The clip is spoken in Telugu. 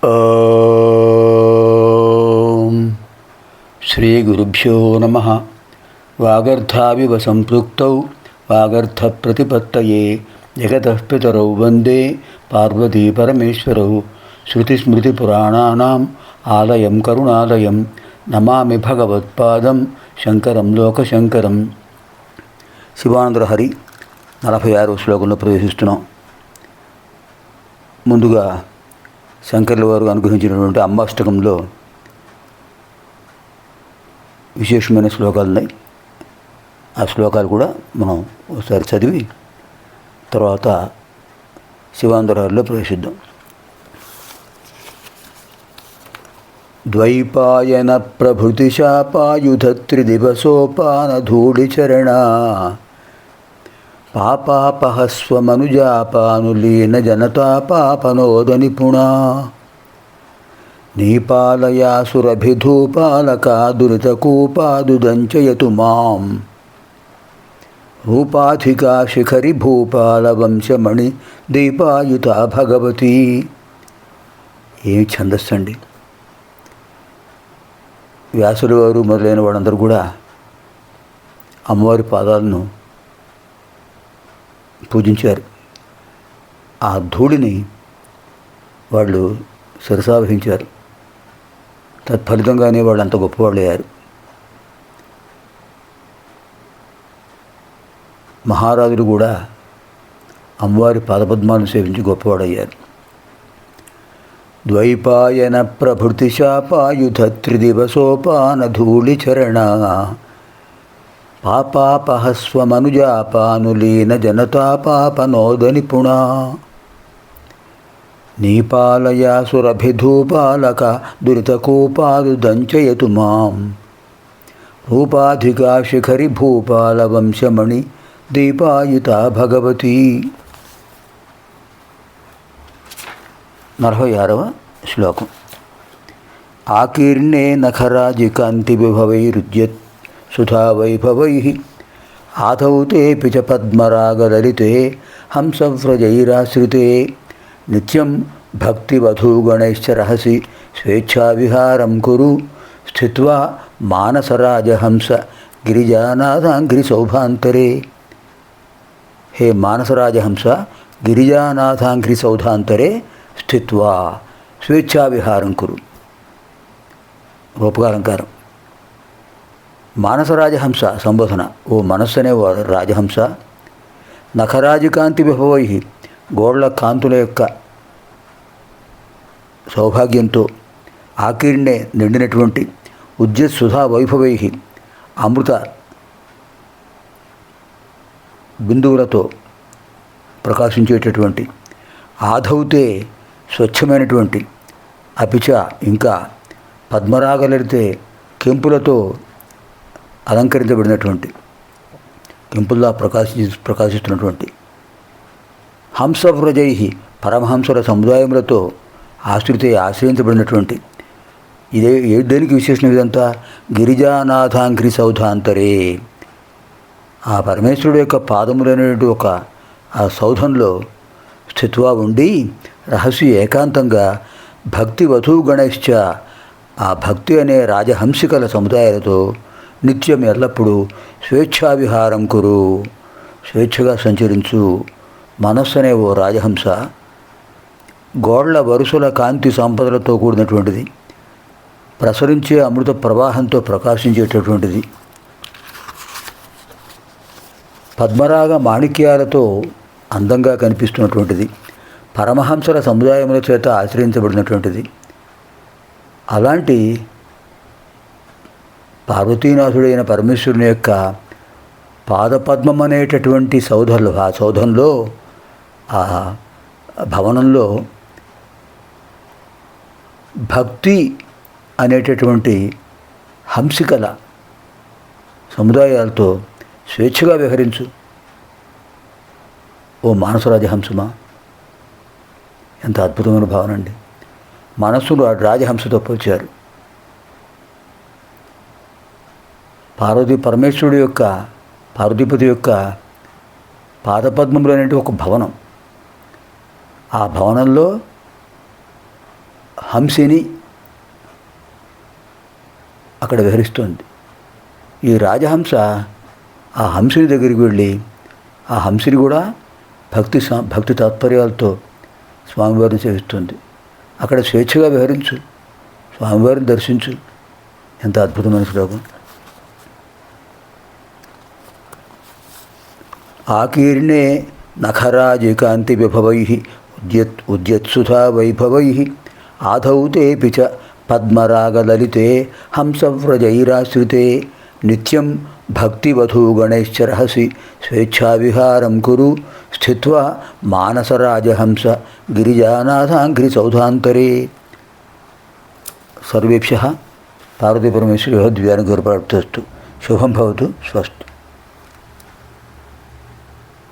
ఓం శ్రీ గురుభ్యో నమః. వాగర్థావివ సంపృక్తౌ వాగర్థ ప్రతిపత్తయే జగతః పితరౌ వందే పార్వతీ పరమేశ్వరౌ. శృతిస్మృతిపురాణానాం ఆలయం కరుణాలయం నమామి భగవత్పాదం శంకరం లోకశంకరం. శివానందలహరి 46వ శ్లోకంలో ప్రవేశిస్తున్నాం. ముందుగా శంకర్ల వారు అనుగ్రహించినటువంటి అమ్మాష్టకంలో విశేషమైన శ్లోకాలు ఉన్నాయి. ఆ శ్లోకాలు కూడా మనం ఒకసారి చదివి తర్వాత శివానందలహరిలో ప్రవేశిద్దాం. ద్వైపాయన ప్రభృతి శాపాయుధ త్రిదివసోపానధూళిచరణ పాపాపహస్వమనుజాపానులీన జనతాపాపనోద నిపుణా నీపాలయాసురభిధూపాలకా దురితకూపాదుదంచయతు మాం రూపాధికా శిఖరి భూపాల వంశమణి దీపాయుత భగవతి. ఏమి ఛందస్సు అండి! వ్యాసుల వారు మొదలైన వాళ్ళందరూ కూడా అమ్మవారి పాదాలను పూజించారు. ఆ ధూళిని వాళ్ళు శిరసావహించారు. తత్ఫలితంగానే వాళ్ళు అంత గొప్పవాళ్ళు అయ్యారు. మహారాజులు కూడా అమ్మవారి పాదపద్మాలను సేవించి గొప్పవాడయ్యారు. ద్వైపాయన ప్రభృతి శాపాయుధ త్రిదివసోపానధూళిచరణ పాపాపహస్వమనుజాపానులీన జనతాపాపనోద నిపుణా నీపాలయాసురభిధూపాలక దురితకూపాదుదంచయతు మాం రూపాధికా శిఖరి భూపాల వంశమణి దీపాయుత భగవతి. 46వ శ్లోకం. ఆకీర్ణే నఖరాజికాంతి విభవైరుజ్యత్ సుధా వైభవైః ఆదౌ తేపి చ పద్మరాగలలితే హంసవ్రజైరాశ్రితే నిత్యం భక్తివధూగణైశ్చ రహసి స్వేచ్ఛావిహారం కురు స్థిత్వా మానసరాజహంస గిరిజానాథాంఘ్రి సౌభాంతరే. హే మానసరాజహంస, గిరిజానాథాంఘ్రి సౌధాంతరే స్థిత్వా స్వేచ్ఛావిహారం కురు. రూపకాలంకారం. మానసరాజహంస సంబోధన. ఓ మనస్సు అనేవాడు రాజహంస. నఖరాజికాంతి విభవై, గోళ్ల కాంతుల యొక్క సౌభాగ్యంతో, ఆకీర్ణే నిండినటువంటి, ఉజ్జత్ సుధా వైభవై, అమృత బిందువులతో ప్రకాశించేటటువంటి, ఆధౌతే స్వచ్ఛమైనటువంటి, అపిచ ఇంకా పద్మరాగలలితే కెంపులతో అలంకరించబడినటువంటి, కెంపుల్లా ప్రకాశిస్తున్నటువంటి, హంసవ్రజై పరమహంసల సముదాయములతో ఆశ్రయించబడినటువంటి, ఇదే దేనికి విశేషణం ఇదంతా? గిరిజానాథాంఘ్రి సౌధాంతరే, ఆ పరమేశ్వరుడు యొక్క పాదములనేటువంటి ఒక ఆ సౌధంలో స్థిత్వా ఉండి, రహస్య ఏకాంతంగా భక్తి వధూగణైశ్చ, ఆ భక్తి అనే రాజహంసికల సముదాయాలతో నిత్యం ఎల్లప్పుడూ స్వేచ్ఛావిహారం కురు, స్వేచ్ఛగా సంచరించు. మనస్సు అనే ఓ రాజహంస గోళ్ల వరుసల కాంతి సంపదలతో కూడినటువంటిది, ప్రసరించే అమృత ప్రవాహంతో ప్రకాశించేటటువంటిది, పద్మరాగ మాణిక్యాలతో అందంగా కనిపిస్తున్నటువంటిది, పరమహంసల సముదాయముల చేత ఆశ్రయించబడినటువంటిది. అలాంటి పార్వతీనాథుడైన పరమేశ్వరుని యొక్క పాదపద్మం అనేటటువంటి ఆ సౌధంలో, ఆ భవనంలో భక్తి అనేటటువంటి హంసికల సముదాయాలతో స్వేచ్ఛగా విహరించు. ఓ మానసరాజహంసమా, ఎంత అద్భుతమైన భావన అండి! మనస్సును రాజహంసతో పోల్చారు. పరమేశ్వరుడు యొక్క, పార్వతీపతి యొక్క పాదపద్మములు అనేటి ఒక భవనం. ఆ భవనంలో హంసిని అక్కడ విహరిస్తోంది. ఈ రాజహంస ఆ హంసిని దగ్గరికి వెళ్ళి ఆ హంసిని కూడా భక్తి తాత్పర్యాలతో స్వామివారిని సేవిస్తుంది. అక్కడ స్వేచ్ఛగా విహరించు, స్వామివారిని దర్శించు. ఎంత అద్భుతమైన శ్లోకం. ఆకీర్ణే నఖరాజికాంతి విభవై ఉద్యత్సుధా వైభవై ఆధౌ తేపి చ పద్మరాగలలితే హంసవ్రజైరాశ్రితే నిత్యం భక్తివధూగణైశ్చరహసి స్వేచ్ఛావిహారం కురు స్థిత్వా మానసరాజహంస గిరిజానాథాంఘ్రి సౌధాంతరే. సర్వేభ్యః పార్వతీపరమేశ్వరి దివ్యానుగ్రహప్రాప్తస్తు. శుభం భవతు. స్వస్తి.